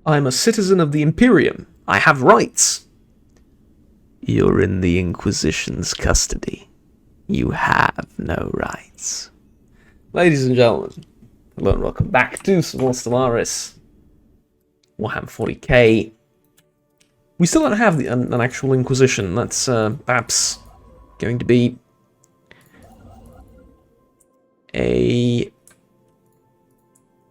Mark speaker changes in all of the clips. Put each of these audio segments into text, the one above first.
Speaker 1: I'm a citizen of the Imperium. I have rights. You're in the Inquisition's custody. You have no rights. Ladies and gentlemen, hello and welcome back to some more Stellaris Warhammer 40K. We still don't have an actual Inquisition. That's perhaps going to be a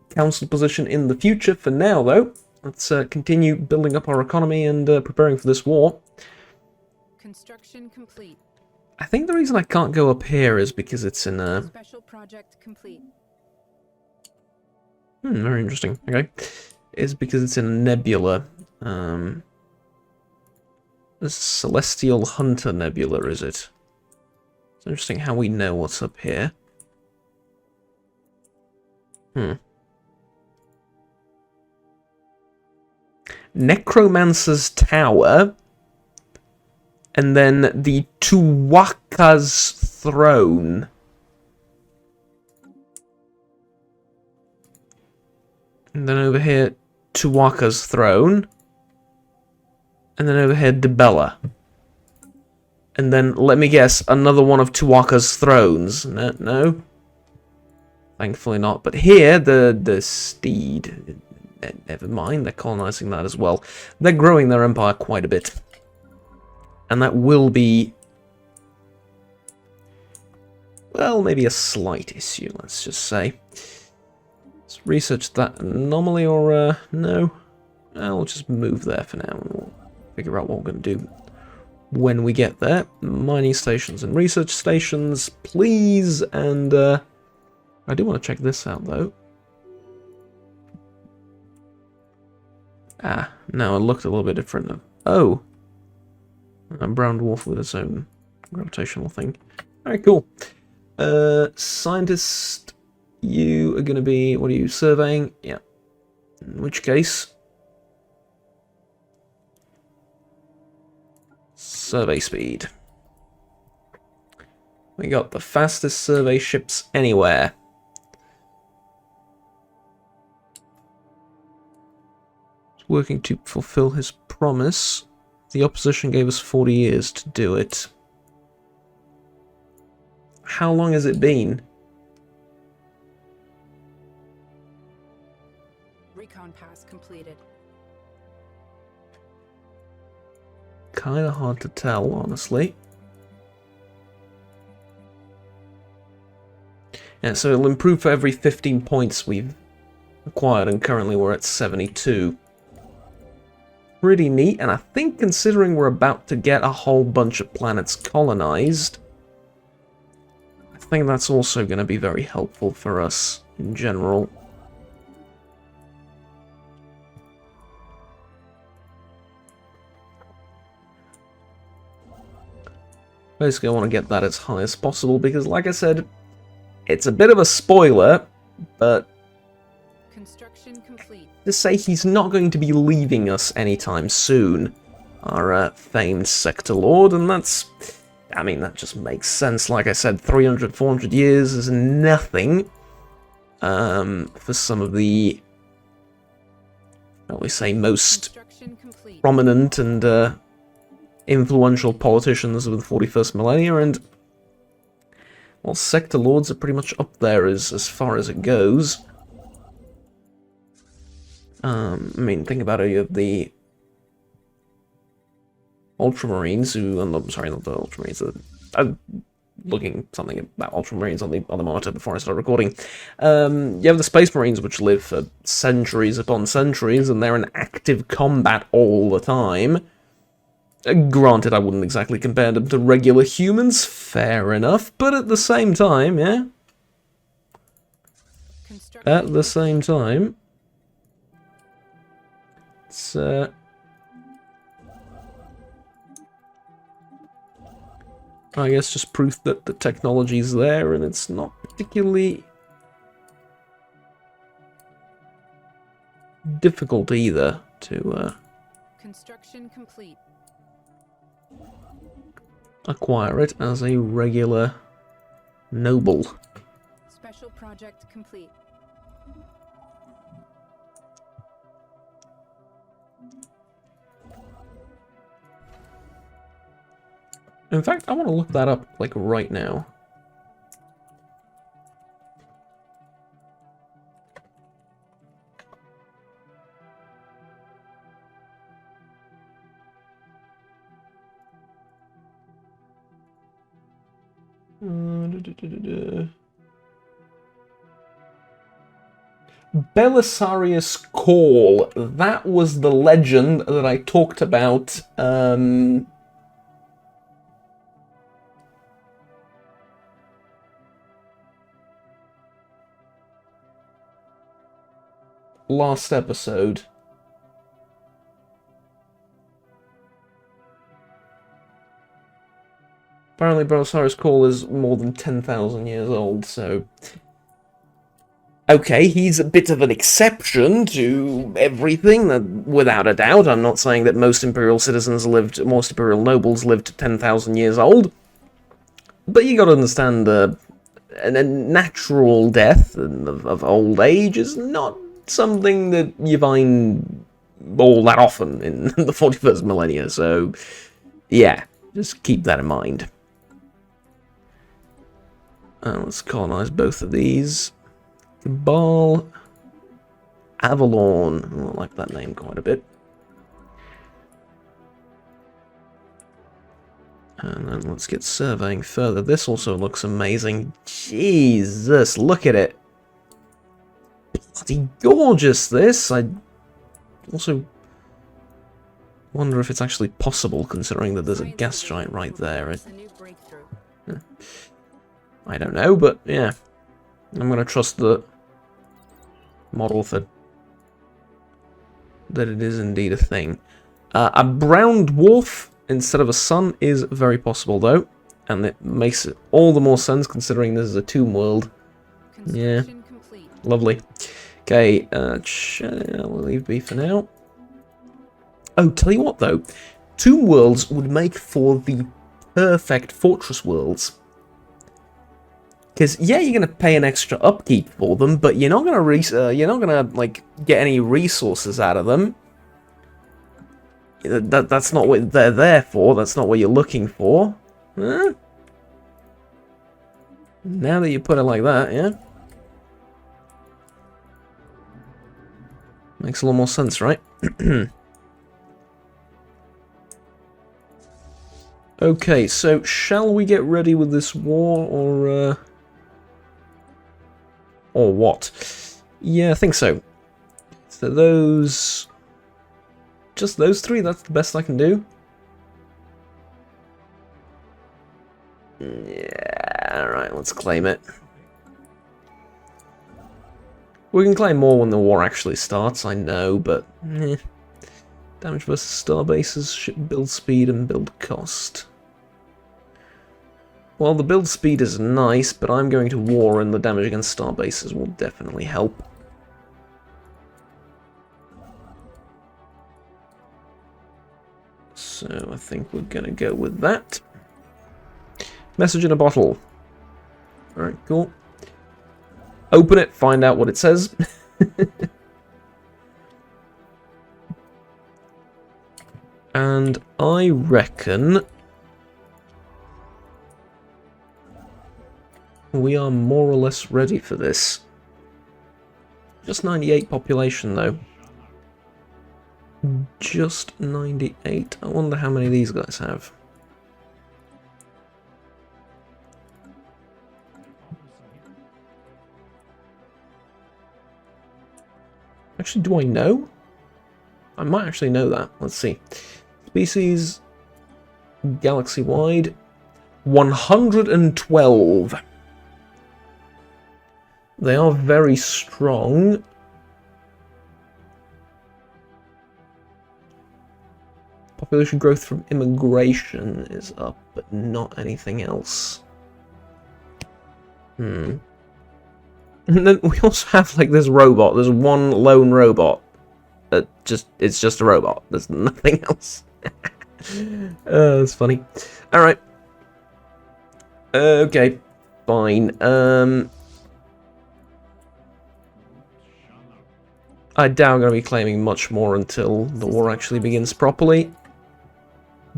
Speaker 1: council position in the future. For now, though, let's continue building up our economy and preparing for this war.
Speaker 2: Construction complete.
Speaker 1: I think the reason I can't go up here is because it's in a...
Speaker 2: Special project complete.
Speaker 1: very interesting. Okay. Is because it's in a nebula. The Celestial Hunter Nebula, is it? It's interesting how we know what's up here. Necromancer's Tower, and then the Tuwaka's Throne. And then over here, Tuwaka's Throne. And then over here, Debella. And then, let me guess, another one of Tuwaka's Thrones. No? Thankfully not. But here, the Steed... Never mind, they're colonizing that as well. They're growing their empire quite a bit. And that will be... well, maybe a slight issue, let's just say. Let's research that anomaly, or, no? We'll just move there for now, and we'll figure out what we're going to do when we get there. Mining stations and research stations, please, and, I do want to check this out, though. No, it looked a little bit different. Oh! A brown dwarf with its own gravitational thing. Alright, cool. Scientist, you are going to be... what are you, surveying? Yeah. In which case... survey speed. We got the fastest survey ships anywhere. Working to fulfill his promise. The opposition gave us 40 years to do it. How long has it been?
Speaker 2: Recon pass completed.
Speaker 1: Kinda hard to tell, honestly. Yeah, so it'll improve for every 15 points we've acquired, and currently we're at 72. Pretty neat, and I think considering we're about to get a whole bunch of planets colonized, I think that's also going to be very helpful for us in general. Basically, I want to get that as high as possible because, like I said, it's a bit of a spoiler, but
Speaker 2: Construction complete.
Speaker 1: to say he's not going to be leaving us anytime soon, our famed Sector Lord, and that's... I mean, that just makes sense. Like I said, 300, 400 years is nothing for some of the, shall we say, most prominent and influential politicians of the 41st millennia, and, well, Sector Lords are pretty much up there as far as it goes. I mean, think about it, you have the Ultramarines who... I'm sorry, not the Ultramarines. I'm looking something about Ultramarines on the monitor before I start recording. You have the Space Marines, which live for centuries upon centuries, and they're in active combat all the time. Granted, I wouldn't exactly compare them to regular humans, fair enough, but at the same time, yeah? At the same time... it's, I guess just proof that the technology's there, and it's not particularly difficult either to
Speaker 2: Construction complete.
Speaker 1: acquire it as a regular noble.
Speaker 2: Special project complete.
Speaker 1: In fact, I want to look that up, like, right now. Belisarius Call. That was the legend that I talked about. Last episode. Apparently Belisarius Call is more than 10,000 years old, so... Okay, he's a bit of an exception to everything, without a doubt. I'm not saying that most Imperial nobles lived 10,000 years old. But you gotta understand, a natural death of old age is not something that you find all that often in the 41st millennia, so... Yeah, just keep that in mind. Let's colonize both of these. Cabal, Avalon. I like that name quite a bit. And then let's get surveying further. This also looks amazing. Jesus, look at it. Bloody gorgeous, this. I also wonder if it's actually possible, considering that there's a gas giant right there. I don't know, but yeah. I'm going to trust the model that it is indeed a thing. A brown dwarf instead of a sun is very possible, though. And it makes it all the more sense, considering this is a tomb world. Yeah. Complete. Lovely. Okay, we'll leave B for now. Oh, tell you what, though. Tomb worlds would make for the perfect fortress worlds. Because yeah, you're gonna pay an extra upkeep for them, but you're not gonna like get any resources out of them. That's not what they're there for. That's not what you're looking for. Huh? Now that you put it like that, yeah, makes a lot more sense, right? Okay, so shall we get ready with this war, or what? Yeah, I think so. So those... Just those three, that's the best I can do? Yeah, alright, let's claim it. We can claim more when the war actually starts, I know, but... Damage versus star bases, ship build speed and build cost. Well, the build speed is nice, but I'm going to war and the damage against star bases will definitely help. So I think we're going to go with that. Message in a bottle. Alright, cool. Open it, find out what it says. And I reckon we are more or less ready for this. Just 98 population though. Just 98. I wonder how many these guys have. Actually, do I know? I might actually know that. Let's see. Species, galaxy-wide, 112. They are very strong. Population growth from immigration is up, but not anything else. And then we also have like this robot. There's one lone robot. It's just a robot. There's nothing else. That's funny. Alright. Okay. Fine. I doubt I'm going to be claiming much more until the war actually begins properly.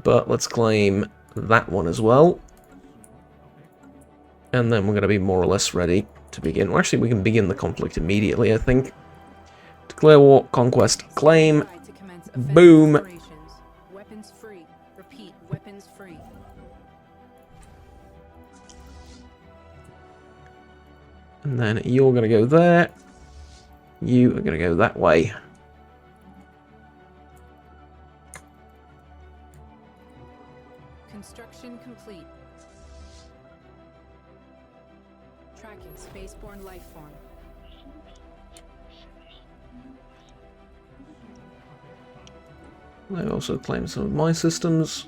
Speaker 1: But let's claim that one as well. And then we're going to be more or less ready to begin. Well, actually, we can begin the conflict immediately, I think. Declare war, conquest, claim. Boom.
Speaker 2: Weapons free. Repeat, weapons free.
Speaker 1: And then you're going to go there. You are going to go that way.
Speaker 2: Construction complete. Tracking spaceborne life form.
Speaker 1: They also claim some of my systems.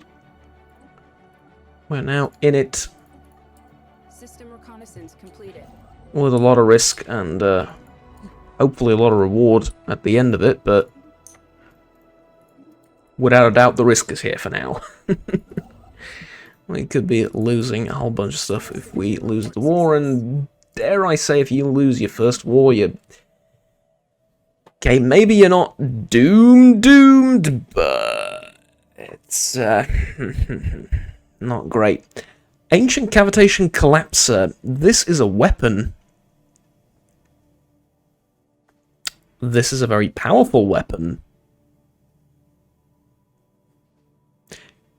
Speaker 1: We're now in it.
Speaker 2: System reconnaissance completed.
Speaker 1: With a lot of risk and hopefully a lot of reward at the end of it, but without a doubt the risk is here for now. We could be losing a whole bunch of stuff if we lose the war, and dare I say, if you lose your first war, you... Okay, maybe you're not doomed, but it's not great. Ancient Cavitation Collapser. This is a weapon. This is a very powerful weapon.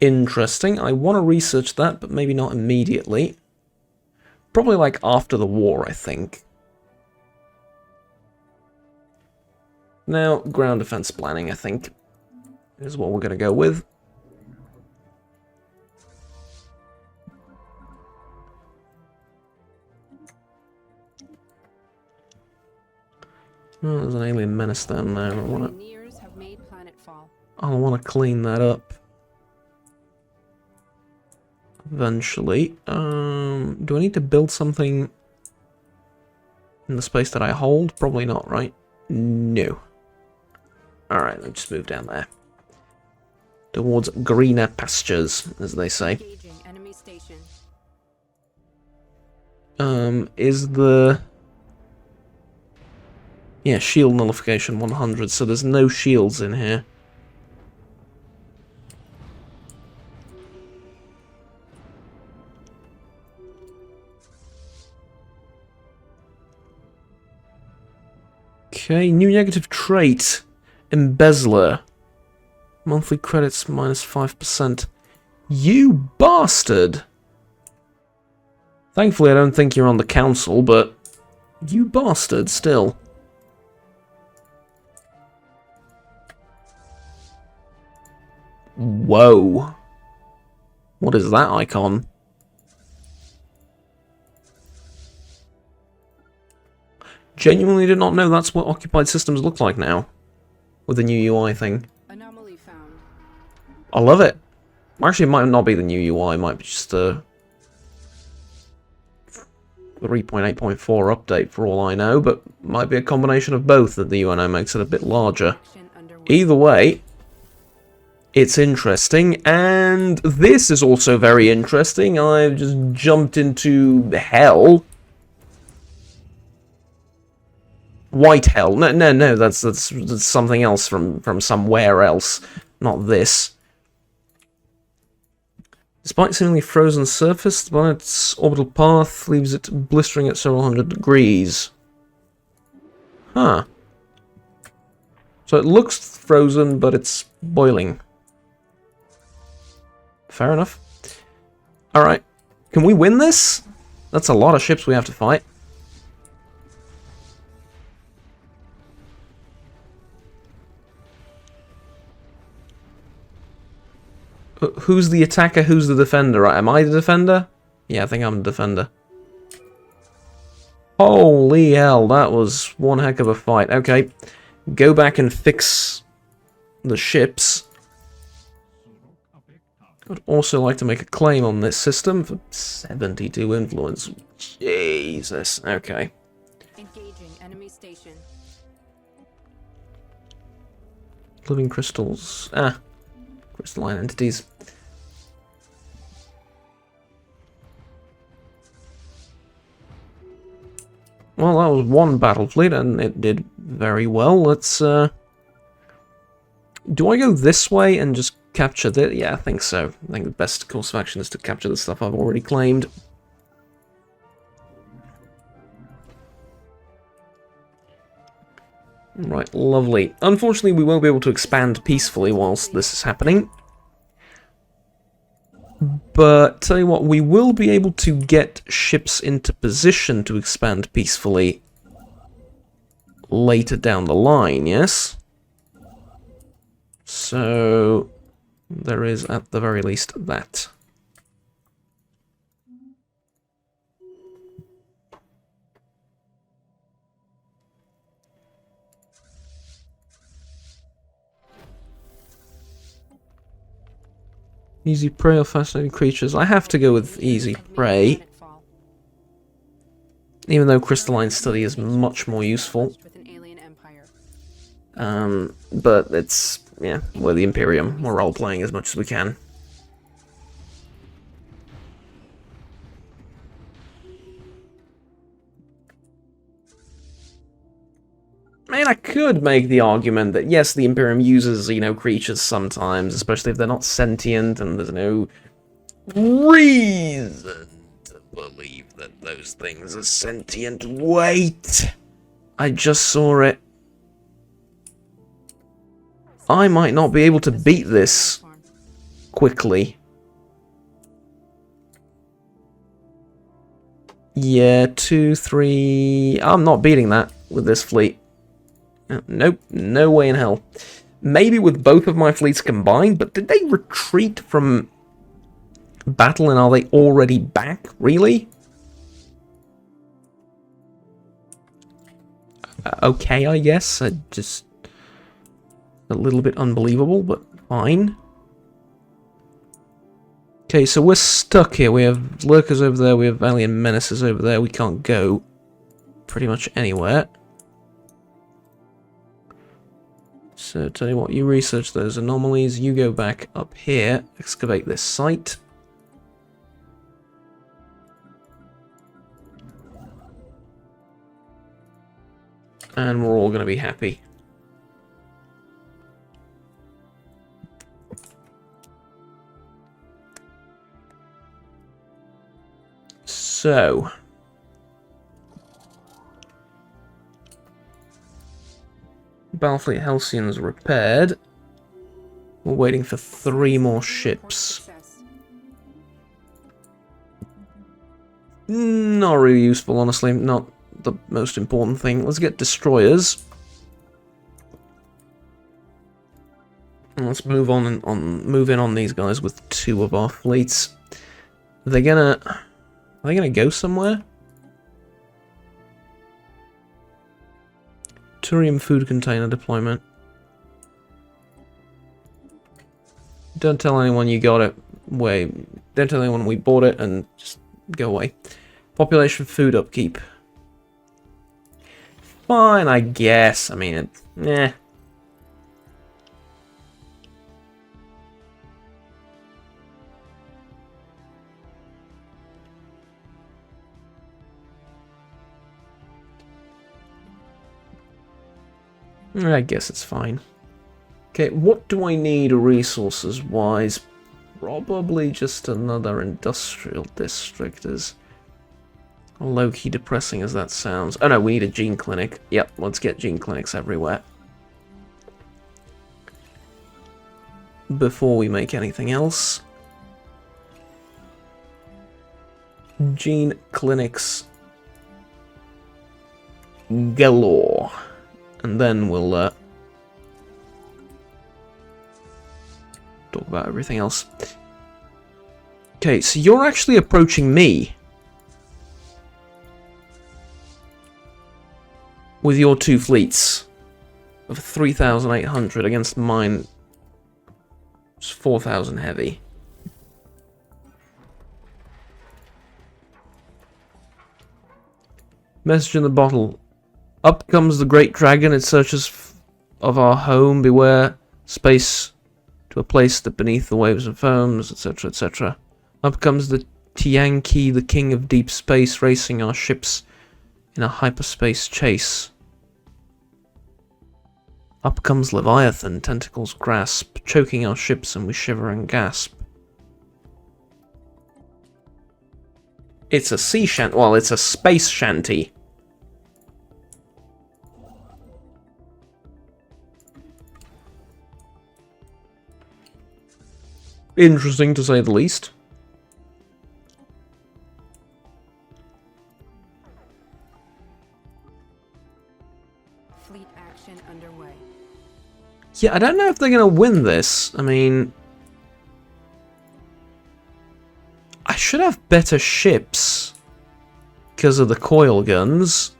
Speaker 1: Interesting. I want to research that, but maybe not immediately. Probably like after the war, I think. Now, ground defense planning, I think, is what we're going to go with. Oh, there's an alien menace down there. I want to clean that up. Eventually. Do I need to build something in the space that I hold? Probably not, right? No. Alright, let's just move down there. Towards greener pastures, as they say.
Speaker 2: Enemy station.
Speaker 1: Is the... Yeah, shield nullification 100, so there's no shields in here. Okay, new negative trait. Embezzler. Monthly credits minus 5%. You bastard! Thankfully, I don't think you're on the council, but... You bastard, still. Whoa. What is that icon? Genuinely did not know that's what occupied systems look like now. With the new UI thing.
Speaker 2: Anomaly found.
Speaker 1: I love it. Actually, it might not be the new UI, it might be just a 3.8.4 update for all I know, but might be a combination of both that the UNO makes it a bit larger. Either way, it's interesting, and this is also very interesting. I've just jumped into hell. White hell. No, that's something else from somewhere else, not this. Despite seemingly frozen surface, the planet's orbital path leaves it blistering at several hundred degrees. Huh. So it looks frozen, but it's boiling. Fair enough. Alright. Can we win this? That's a lot of ships we have to fight. Who's the attacker? Who's the defender? Am I the defender? Yeah, I think I'm the defender. Holy hell, that was one heck of a fight. Okay, go back and fix the ships. I'd also like to make a claim on this system for 72 influence. Jesus, okay.
Speaker 2: Engaging enemy station.
Speaker 1: Living crystals. Ah, crystalline entities. Well, that was one battle fleet, and it did very well. Let's, do I go this way and just capture the... Yeah, I think so. I think the best course of action is to capture the stuff I've already claimed. Right, lovely. Unfortunately, we won't be able to expand peacefully whilst this is happening. But, tell you what, we will be able to get ships into position to expand peacefully later down the line, yes? So, there is at the very least that. Easy prey or fascinating creatures? I have to go with easy prey. Even though crystalline study is much more useful. But it's, yeah, we're the Imperium. We're role-playing as much as we can. I mean, I could make the argument that, yes, the Imperium uses, you know, creatures sometimes, especially if they're not sentient and there's no reason to believe that those things are sentient. Wait! I just saw it. I might not be able to beat this quickly. Yeah, 2, 3... I'm not beating that with this fleet. Nope, no way in hell. Maybe with both of my fleets combined, but did they retreat from battle and are they already back? Really? Okay, I guess. Just a little bit unbelievable, but fine. Okay, so we're stuck here. We have lurkers over there, we have alien menaces over there. We can't go pretty much anywhere. So, tell you what, you research those anomalies, you go back up here, excavate this site. And we're all going to be happy. So... Battlefleet Helcian's repaired. We're waiting for 3 more ships. Not really useful, honestly. Not the most important thing. Let's get destroyers. And let's move on and move in on these guys with 2 of our fleets. Are they gonna go somewhere? Turium food container deployment. Don't tell anyone you got it. Don't tell anyone we bought it and just go away. Population food upkeep. Fine, I guess. I mean, eh. I guess it's fine. Okay, what do I need resources-wise? Probably just another industrial district, as low-key depressing as that sounds. Oh no, we need a gene clinic. Yep, let's get gene clinics everywhere. Before we make anything else. Gene clinics galore. And then we'll talk about everything else. Okay, so you're actually approaching me with your 2 fleets of 3,800 against mine. It's 4,000 heavy. Message in the bottle. Up comes the great dragon, it searches of our home, beware, space to a place that beneath the waves and foams, etc., etc. Up comes the Tianqi, the king of deep space, racing our ships in a hyperspace chase. Up comes Leviathan, tentacles grasp, choking our ships and we shiver and gasp. It's a sea shanty. Well, it's a space shanty. Interesting to say the least.
Speaker 2: Fleet action underway.
Speaker 1: Yeah, I don't know if they're gonna win this. I mean, I should have better ships because of the coil guns.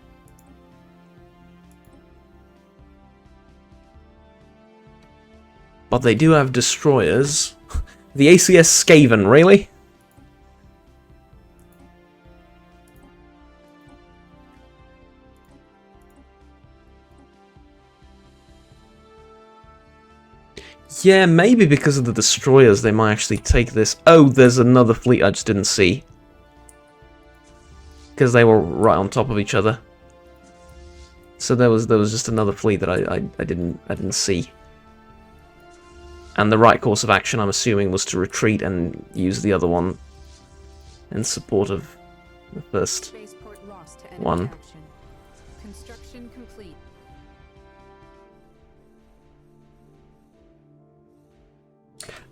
Speaker 1: But they do have destroyers. The ACS Skaven, really? Yeah, maybe because of the destroyers they might actually take this. Oh, there's another fleet I just didn't see. Because they were right on top of each other. So there was just another fleet that I didn't see. And the right course of action, I'm assuming, was to retreat and use the other one in support of the first
Speaker 2: Spaceport lost to enemy
Speaker 1: one.
Speaker 2: action. Construction complete.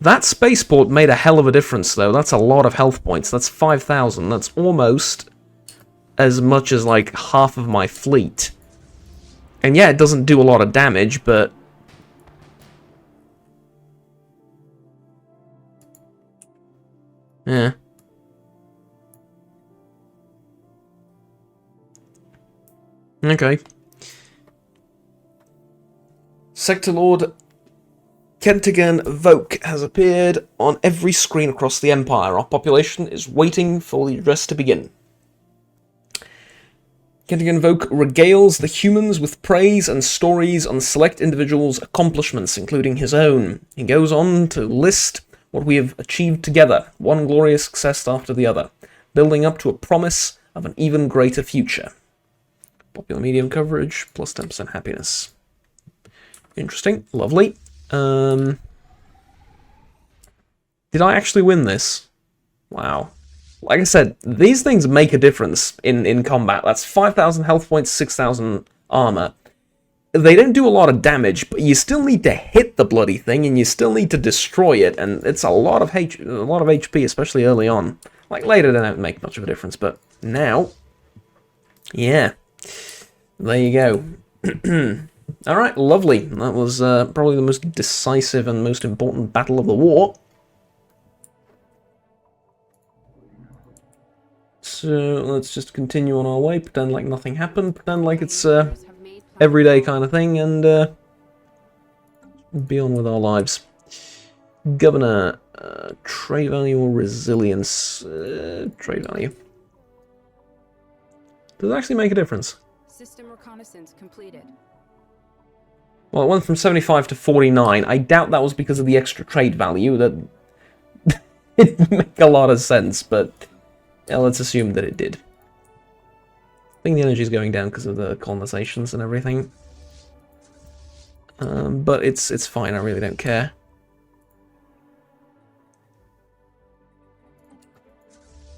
Speaker 1: That spaceport made a hell of a difference, though. That's a lot of health points. That's 5,000. That's almost as much as, like, half of my fleet. And yeah, it doesn't do a lot of damage, but... yeah. Okay. Sector Lord Kentigan Voke has appeared on every screen across the Empire. Our population is waiting for the address to begin. Kentigan Voke regales the humans with praise and stories on select individuals' accomplishments, including his own. He goes on to list what we have achieved together, one glorious success after the other, building up to a promise of an even greater future. Popular medium coverage, plus 10% happiness. Interesting, lovely. Did I actually win this? Wow. Like I said, these things make a difference in combat. That's 5,000 health points, 6,000 armor. They don't do a lot of damage, but you still need to hit the bloody thing, and you still need to destroy it, and it's a lot of HP, especially early on. Like, later they don't make much of a difference, but now... yeah. There you go. Alright, lovely. That was probably the most decisive and most important battle of the war. So, let's just continue on our way, pretend like nothing happened, pretend like it's everyday kind of thing, and be on with our lives. Governor, trade value or resilience? Trade value. Does it actually make a difference?
Speaker 2: System reconnaissance completed.
Speaker 1: Well, it went from 75 to 49. I doubt that was because of the extra trade value. That it didn't make a lot of sense, but yeah, let's assume that it did. I think the energy is going down because of the colonizations and everything. But it's fine, I really don't care.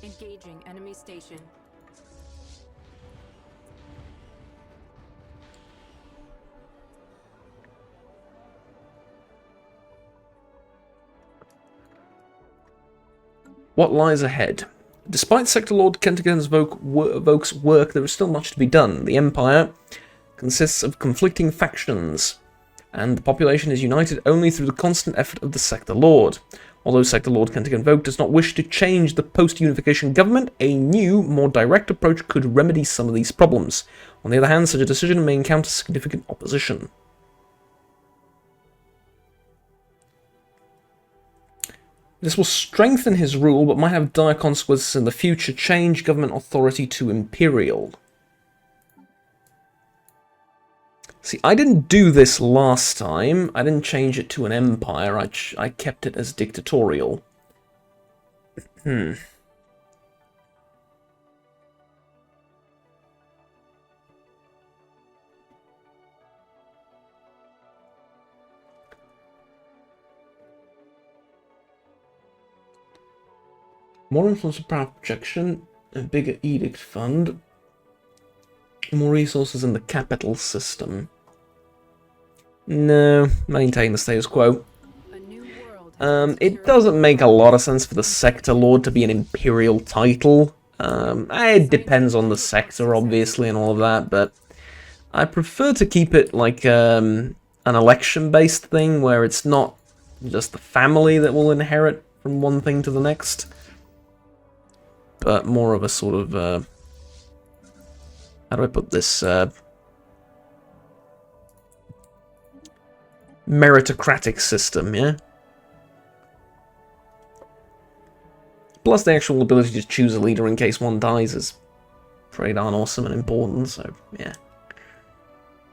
Speaker 2: Engaging enemy station.
Speaker 1: What lies ahead? Despite Sector Lord Kentigan's Voke's work, there is still much to be done. The Empire consists of conflicting factions, and the population is united only through the constant effort of the Sector Lord. Although Sector Lord Kentigan Voke does not wish to change the post-unification government, a new, more direct approach could remedy some of these problems. On the other hand, such a decision may encounter significant opposition. This will strengthen his rule, but might have dire consequences in the future. Change government authority to imperial. See, I didn't do this last time. I didn't change it to an empire. I kept it as dictatorial. More influence of power projection, a bigger edict fund, more resources in the capital system. No, maintain the status quo.
Speaker 2: A new world has been
Speaker 1: It
Speaker 2: secured.
Speaker 1: doesn't make a lot of sense for the Sector Lord to be an Imperial title. It depends on the sector, obviously, and all of that, but I prefer to keep it like an election-based thing, where it's not just the family that will inherit from one thing to the next, but more of a sort of, how do I put this, meritocratic system, yeah? Plus, the actual ability to choose a leader in case one dies is pretty darn awesome and important, so yeah.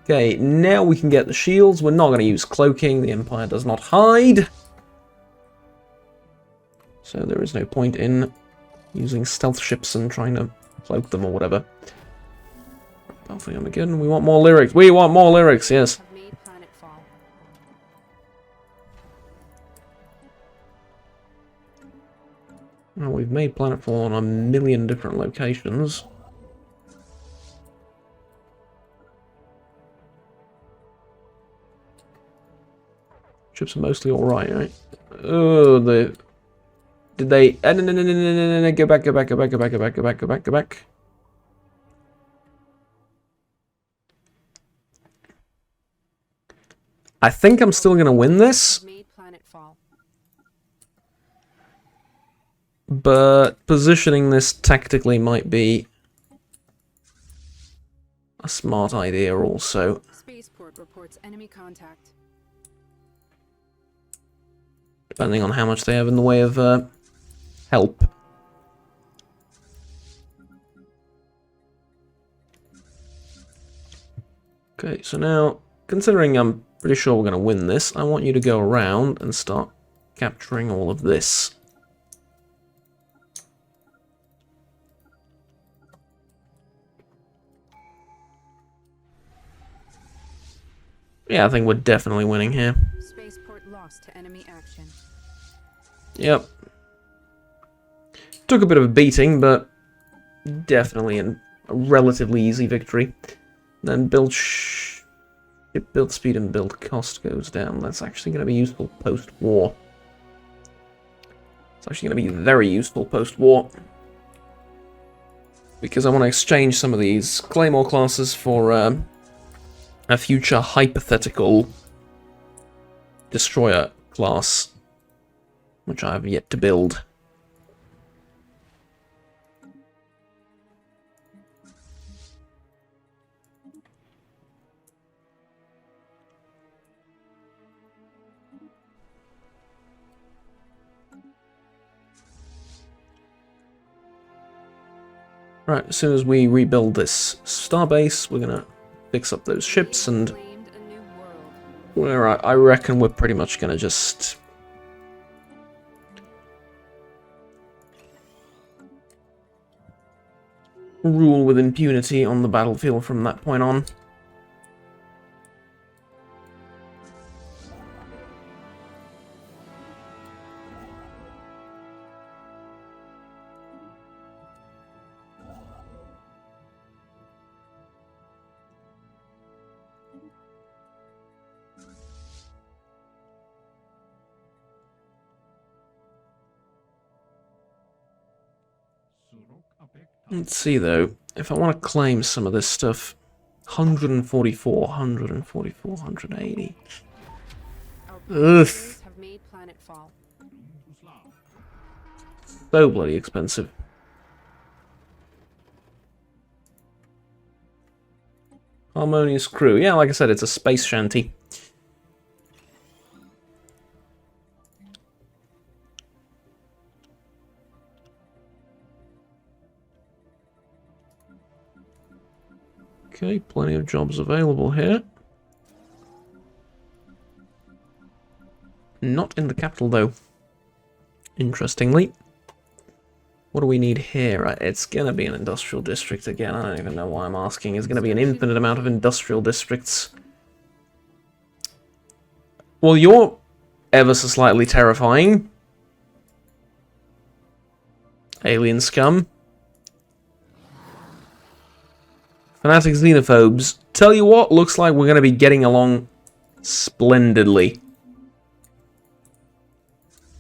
Speaker 1: Okay, now we can get the shields. We're not going to use cloaking. The Empire does not hide. So there is no point in using stealth ships and trying to cloak them or whatever. Battlefield Armageddon. We want more lyrics. We want more lyrics, yes.
Speaker 2: Have made planetfall.
Speaker 1: Well, we've made planetfall on a million different locations. Ships are mostly alright, right? Oh, the... Did they... No, go back, go back, go back, go back, go back, go back, go back, go back. I think I'm still going to win this,
Speaker 2: Have made planetfall.
Speaker 1: but positioning this tactically might be a smart idea also.
Speaker 2: Spaceport reports enemy contact.
Speaker 1: Depending on how much they have in the way of help. Okay, so now, considering I'm pretty sure we're going to win this, I want you to go around and start capturing all of this. Yeah, I think we're definitely winning here.
Speaker 2: Spaceport lost to enemy action.
Speaker 1: Yep. Took a bit of a beating, but definitely a relatively easy victory. Then build speed and build cost goes down. That's actually going to be useful post-war. It's actually going to be very useful post-war. Because I want to exchange some of these Claymore classes for a future hypothetical destroyer class, which I have yet to build. Right, as soon as we rebuild this starbase, we're gonna fix up those ships, and
Speaker 2: Claimed a new world.
Speaker 1: I reckon we're pretty much gonna just rule with impunity on the battlefield from that point on. Let's see though, if I want to claim some of this stuff, 144, 144, 180.
Speaker 2: Our
Speaker 1: Ugh.
Speaker 2: pioneers have made planetfall.
Speaker 1: So bloody expensive. Harmonious crew. Yeah, like I said, it's a space shanty. Okay, plenty of jobs available here. Not in the capital, though. Interestingly. What do we need here? It's gonna be an industrial district again. I don't even know why I'm asking. It's gonna be an infinite amount of industrial districts. Well, you're ever so slightly terrifying. Alien scum. Fanatic xenophobes. Tell you what, looks like we're going to be getting along splendidly.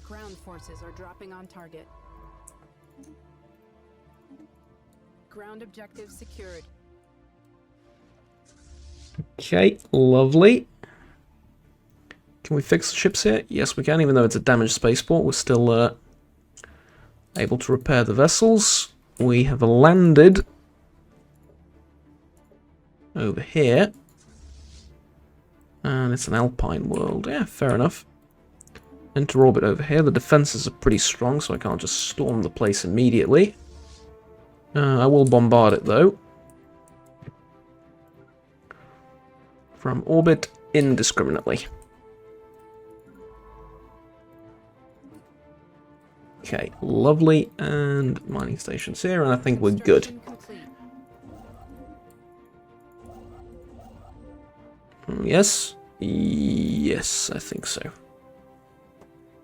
Speaker 2: Ground forces are dropping on target. Ground objective secured.
Speaker 1: Okay, lovely. Can we fix the ships here? Yes, we can, even though it's a damaged spaceport. We're still able to repair the vessels. We have landed over here. And it's an alpine world. Yeah, fair enough. Enter orbit over here. The defenses are pretty strong, so I can't just storm the place immediately. I will bombard it, though. From orbit, indiscriminately. Okay, lovely. And mining stations here, and I think we're good. Yes? Yes, I think so.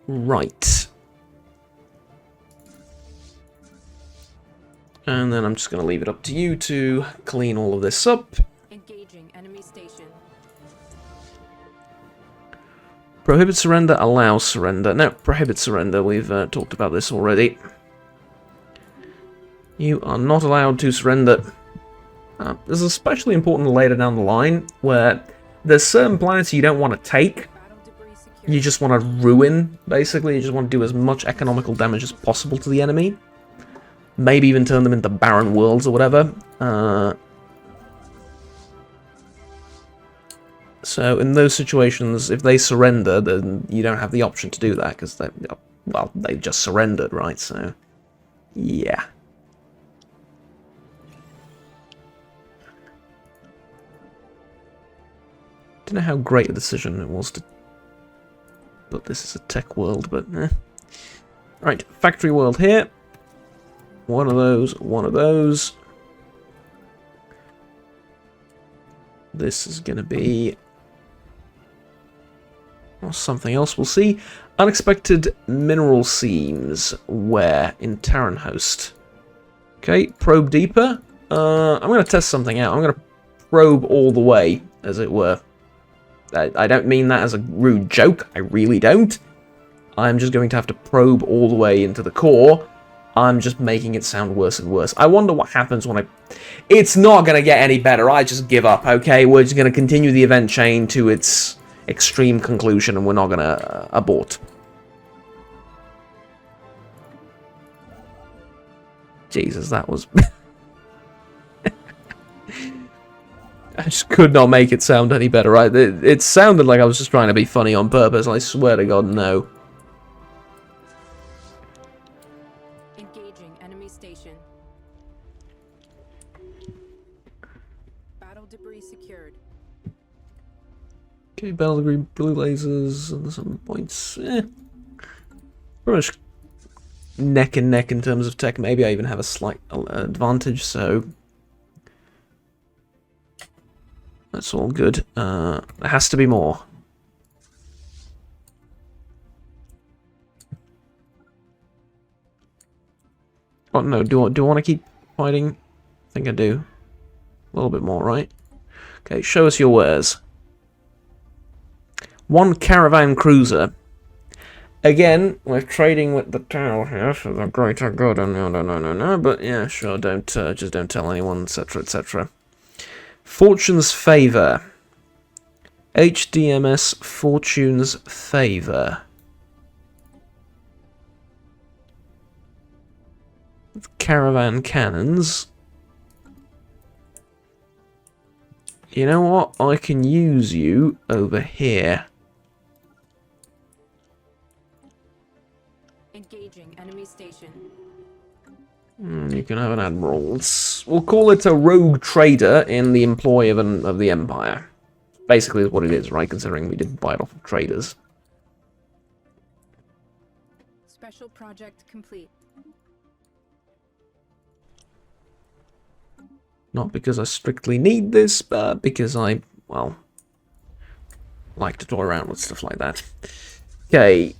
Speaker 1: Right. And then I'm just going to leave it up to you to clean all of this up.
Speaker 2: Engaging enemy station.
Speaker 1: Prohibit surrender, allow surrender. No, prohibit surrender. We've talked about this already. You are not allowed to surrender. This is especially important later down the line, where there's certain planets you don't want to take. You just want to ruin, basically. You just want to do as much economical damage as possible to the enemy. Maybe even turn them into barren worlds or whatever. So in those situations, if they surrender, then you don't have the option to do that, because they've just surrendered, right? So, yeah. Don't know how great a decision it was to put this as a tech world, but eh. Right, factory world here. One of those, one of those. This is going to be something else, we'll see. Unexpected mineral seams. Where? In Terran Host. Okay, probe deeper. I'm going to test something out. I'm going to probe all the way, as it were. I don't mean that as a rude joke. I really don't. I'm just going to have to probe all the way into the core. I'm just making it sound worse and worse. I wonder what happens when I... It's not going to get any better. I just give up, okay? We're just going to continue the event chain to its extreme conclusion, and we're not going to abort. Jesus, that was... I just could not make it sound any better, right? It sounded like I was just trying to be funny on purpose. I swear to God, no.
Speaker 2: Engaging enemy station. Battle debris secured.
Speaker 1: Okay, battle degree, blue lasers, and some points. Pretty much neck and neck in terms of tech. Maybe I even have a slight advantage, so that's all good. There has to be more. Oh no, do I want to keep fighting? I think I do. A little bit more, right? Okay, show us your wares. One caravan cruiser. Again, we're trading with the tail here, so the greater good. No. But yeah, sure. Don't just don't tell anyone, etc., etc. Fortune's favor. HDMS Fortune's favor. Caravan cannons. You know what? I can use you over here.
Speaker 2: Engaging enemy station.
Speaker 1: You can have an admiral. We'll call it a rogue trader in the employ of the Empire. Basically is what it is, right? Considering we did buy it off of traders.
Speaker 2: Special project complete.
Speaker 1: Not because I strictly need this, but because I, well, like to toy around with stuff like that. Okay.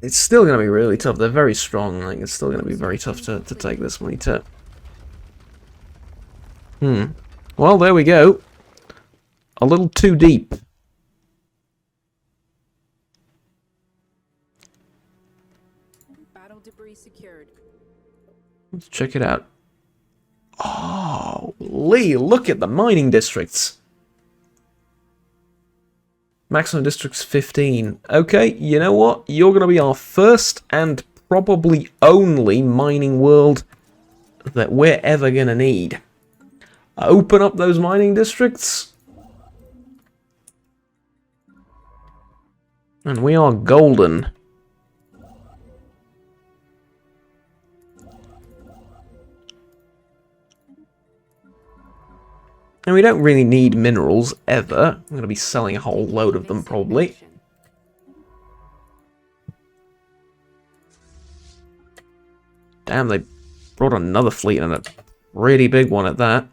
Speaker 1: it's still going to be really tough. They're very strong. Like, it's still going to be very tough to take this many turns. Well, there we go. A little too deep.
Speaker 2: Battle debris secured.
Speaker 1: Let's check it out. Oh, Lee, look at the mining districts. Maximum district's 15. Okay, you know what? You're going to be our first and probably only mining world that we're ever going to need. Open up those mining districts. And we are golden. And we don't really need minerals, ever. I'm going to be selling a whole load of them, probably. Damn, they brought another fleet, and a really big one at that.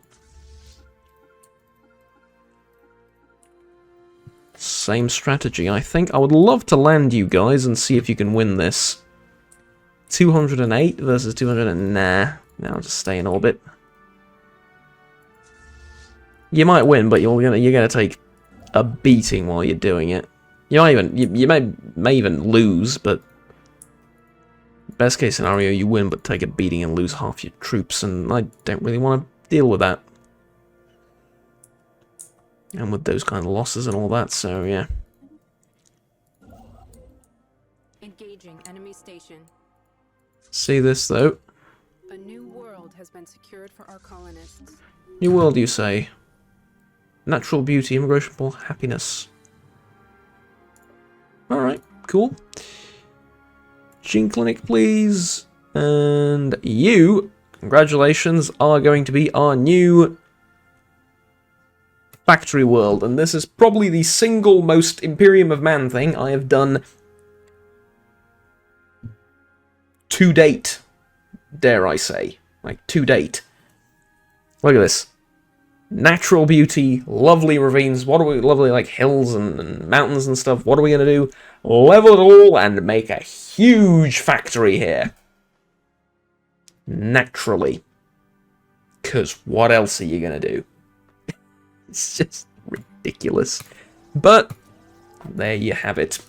Speaker 1: Same strategy, I think. I would love to land you guys and see if you can win this. 208 versus 200, nah. Now I'll just stay in orbit. You might win, but you're gonna take a beating while you're doing it. You might even you may even lose, but best case scenario you win but take a beating and lose half your troops, and I don't really want to deal with that. And with those kind of losses and all that, so yeah.
Speaker 2: Engaging enemy station.
Speaker 1: See this though.
Speaker 2: A new world has been secured for our colonists.
Speaker 1: New world, you say? Natural beauty, immigration, happiness. Alright, cool. Gene Clinic, please. And you, congratulations, are going to be our new factory world. And this is probably the single most Imperium of Man thing I have done to date. Dare I say. Like, to date. Look at this. Natural beauty, lovely ravines, lovely like hills and mountains and stuff. What are we going to do? Level it all and make a huge factory here. Naturally. Because what else are you going to do? It's just ridiculous. But, there you have it.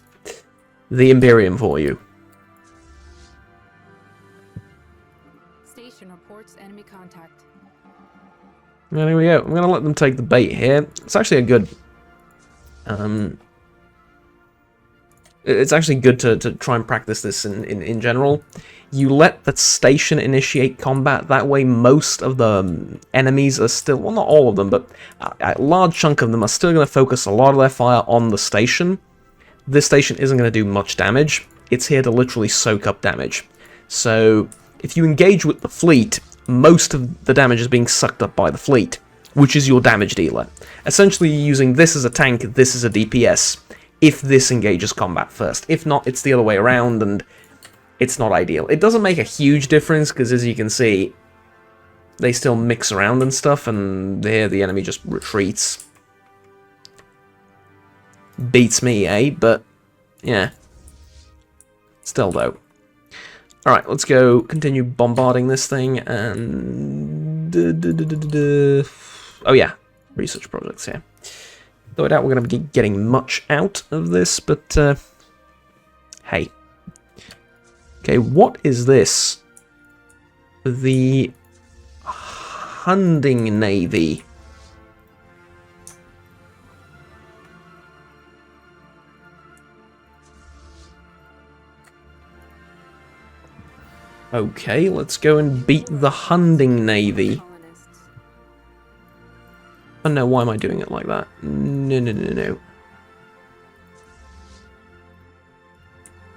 Speaker 1: The Imperium for you.
Speaker 2: Station reports enemy contact.
Speaker 1: Well, there we go. I'm going to let them take the bait here. It's actually a good... it's actually good to try and practice this in general. You let the station initiate combat. That way most of the enemies are still... Well, not all of them, but a large chunk of them are still going to focus a lot of their fire on the station. This station isn't going to do much damage. It's here to literally soak up damage. So, if you engage with the fleet... most of the damage is being sucked up by the fleet, which is your damage dealer. Essentially, you're using this as a tank, this as a DPS, if this engages combat first. If not, it's the other way around, and it's not ideal. It doesn't make a huge difference, because as you can see, they still mix around and stuff, and here the enemy just retreats. Beats me, eh? But, yeah. Still, though. Alright, let's go continue bombarding this thing, and... oh yeah, research projects here. Though I doubt we're going to be getting much out of this, but... hey. Okay, what is this? The... Hunting Navy. Okay, let's go and beat the Hunting Navy. Oh no, why am I doing it like that? No.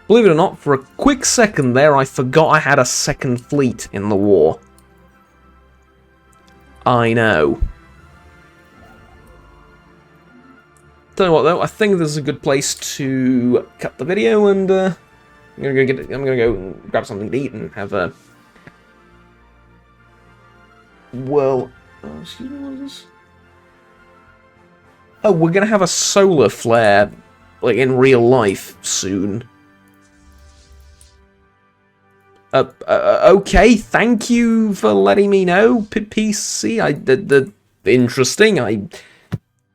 Speaker 1: Believe it or not, for a quick second there, I forgot I had a second fleet in the war. I know. Tell you what though, I think this is a good place to cut the video, and I'm gonna go and grab something to eat and have a... Well... excuse me, what is this? Oh, we're gonna have a solar flare, like, in real life, soon. Okay, thank you for letting me know, PC. Interesting. I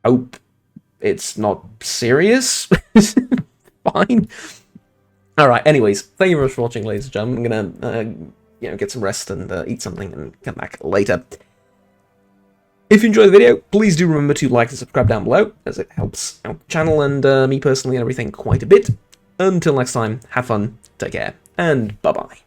Speaker 1: hope it's not serious. Fine. Alright, anyways, thank you very much for watching, ladies and gentlemen. I'm gonna, get some rest and eat something and come back later. If you enjoyed the video, please do remember to like and subscribe down below, as it helps out the channel and me personally and everything quite a bit. Until next time, have fun, take care, and bye-bye.